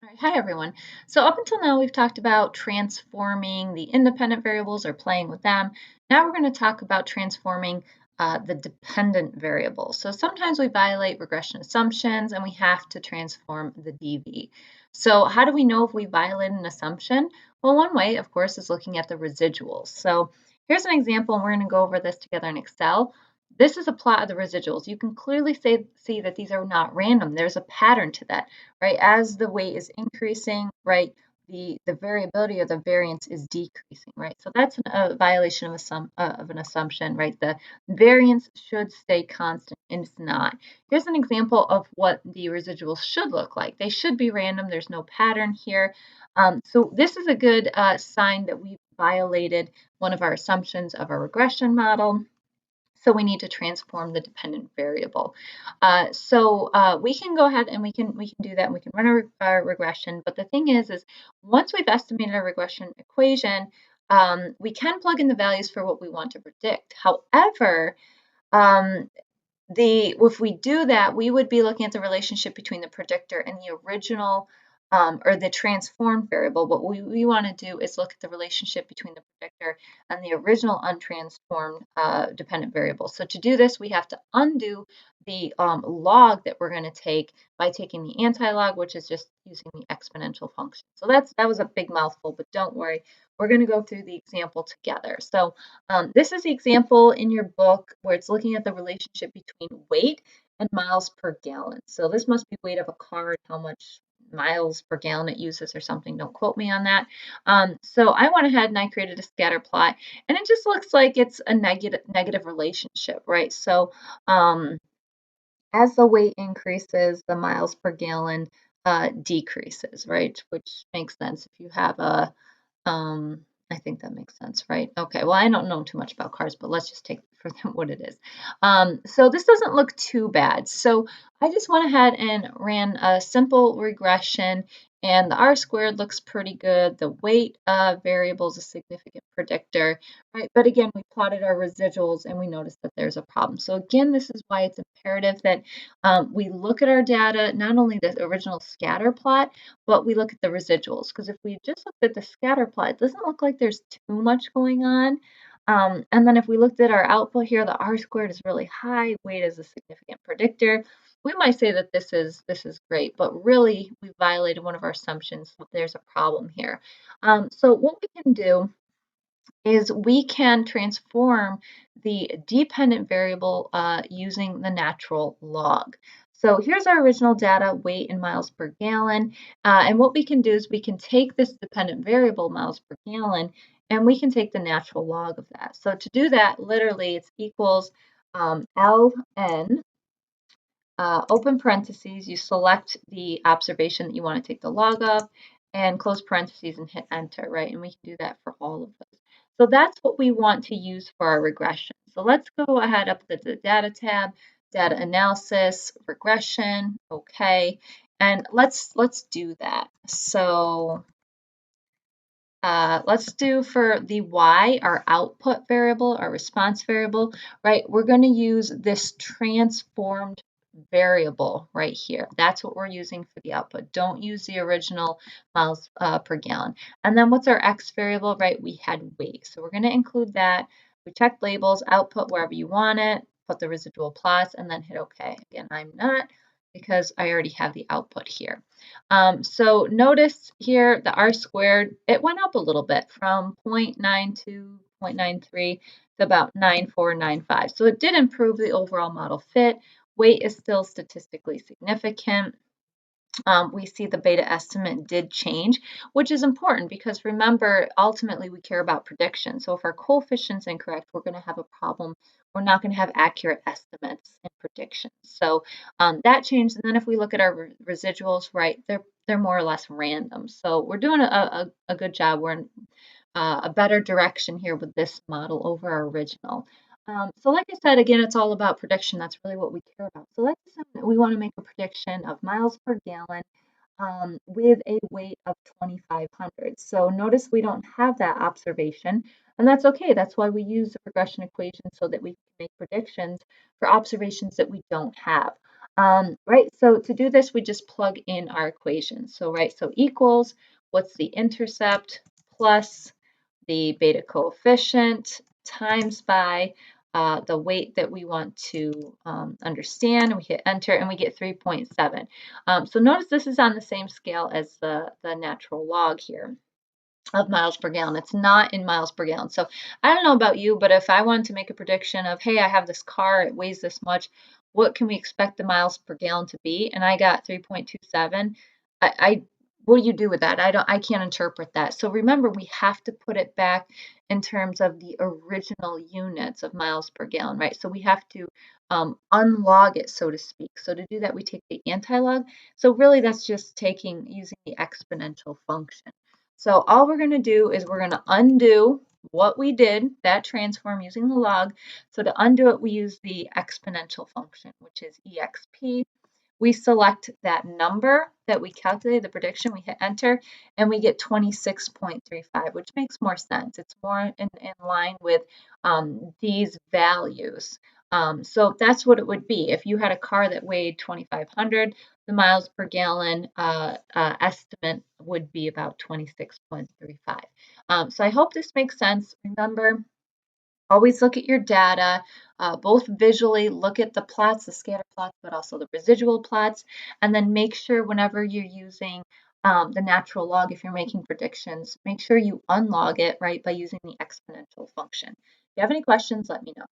All right, hi everyone. So up until now, we've talked about transforming the independent variables or playing with them. Now we're going to talk about transforming the dependent variables. So sometimes we violate regression assumptions and we have to transform the DV. So how do we know if we violate an assumption? Well, one way, of course, is looking at the residuals. So here's an example, and we're going to go over this together in Excel. This is a plot of the residuals. You can clearly see that these are not random. There's a pattern to that, right? As the weight is increasing, right, the variability or the variance is decreasing, right? So that's a violation of an assumption, right? The variance should stay constant, and it's not. Here's an example of what the residuals should look like. They should be random. There's no pattern here. So this is a good sign that we've violated one of our assumptions of our regression model. So we need to transform the dependent variable. We can go ahead and we can do that, and we can run our regression. But the thing is once we've estimated our regression equation, we can plug in the values for what we want to predict. However, um, if we do that, we would be looking at the relationship between the predictor and the original or the transformed variable. What we want to do is look at the relationship between the predictor and the original untransformed dependent variable. So to do this, we have to undo the log that we're going to take by taking the anti-log, which is just using the exponential function. So that was a big mouthful, but don't worry. We're going to go through the example together. So this is the example in your book where it's looking at the relationship between weight and miles per gallon. So this must be weight of a car and how much miles per gallon it uses or something. Don't quote me on that. So I went ahead and I created a scatter plot, and it just looks like it's a negative relationship, right? So as the weight increases, the miles per gallon decreases, right? Which makes sense if you have a I think that makes sense, right? Okay, well, I don't know too much about cars, but let's just take for what it is. So this doesn't look too bad. So I just went ahead and ran a simple regression, and the R squared looks pretty good. The weight variable is a significant predictor, right? But again, we plotted our residuals and we noticed that there's a problem. So again, this is why it's imperative that we look at our data, not only the original scatter plot, but we look at the residuals, because if we just looked at the scatter plot, it doesn't look like there's too much going on. And then if we looked at our output here, the R squared is really high, weight is a significant predictor. We might say that this is great, but really we violated one of our assumptions. So there's a problem here. So what we can do is we can transform the dependent variable using the natural log. So here's our original data, weight in miles per gallon. And what we can do is we can take this dependent variable, miles per gallon, and we can take the natural log of that. So to do that, literally it's equals ln, open parentheses, you select the observation that you want to take the log of, and close parentheses and hit enter, right? And we can do that for all of those. So that's what we want to use for our regression. So let's go ahead up to the data tab, data analysis, regression, okay. And let's do that. So let's do for the y, our output variable, our response variable, right? We're going to use this transformed variable right here. That's what we're using for the output. Don't use the original miles per gallon. And then what's our x variable, right? We had weight. So we're going to include that. We check labels, output wherever you want it, put the residual plots, and then hit OK. Again, I'm not, because I already have the output here. So notice here the R squared, it went up a little bit from 0.92, 0.93 to about 9495. So it did improve the overall model fit. Weight is still statistically significant. We see the beta estimate did change, which is important because remember, ultimately we care about prediction. So if our coefficient's incorrect, we're going to have a problem. We're not going to have accurate estimates and predictions. So that changed. And then if we look at our residuals, right, they're more or less random. So we're doing a good job. We're in a better direction here with this model over our original. So like I said, again, it's all about prediction. That's really what we care about. So let's say that we want to make a prediction of miles per gallon with a weight of 2,500. So notice we don't have that observation, and that's okay. That's why we use the regression equation so that we can make predictions for observations that we don't have. Right, so to do this, we just plug in our equations. So, right, so equals, what's the intercept, plus the beta coefficient times by the weight that we want to understand. We hit enter and we get 3.7. So notice this is on the same scale as the natural log here of miles per gallon. It's not in miles per gallon. So I don't know about you, but if I wanted to make a prediction of, hey, I have this car, it weighs this much, what can we expect the miles per gallon to be? And I got 3.27. I what do you do with that? I can't interpret that. So remember, we have to put it back in terms of the original units of miles per gallon, right? So we have to unlog it, so to speak. So to do that, we take the anti-log. So really, that's just using the exponential function. So all we're going to do is we're going to undo what we did, that transform using the log. So to undo it, we use the exponential function, which is exp. We select that number that we calculated, the prediction, we hit enter, and we get 26.35, which makes more sense. It's more in line with these values. So that's what it would be. If you had a car that weighed 2,500, the miles per gallon estimate would be about 26.35. So I hope this makes sense. Remember, always look at your data, both visually, look at the plots, the scatter plots, but also the residual plots, and then make sure whenever you're using the natural log, if you're making predictions, make sure you unlog it, right, by using the exponential function. If you have any questions, let me know.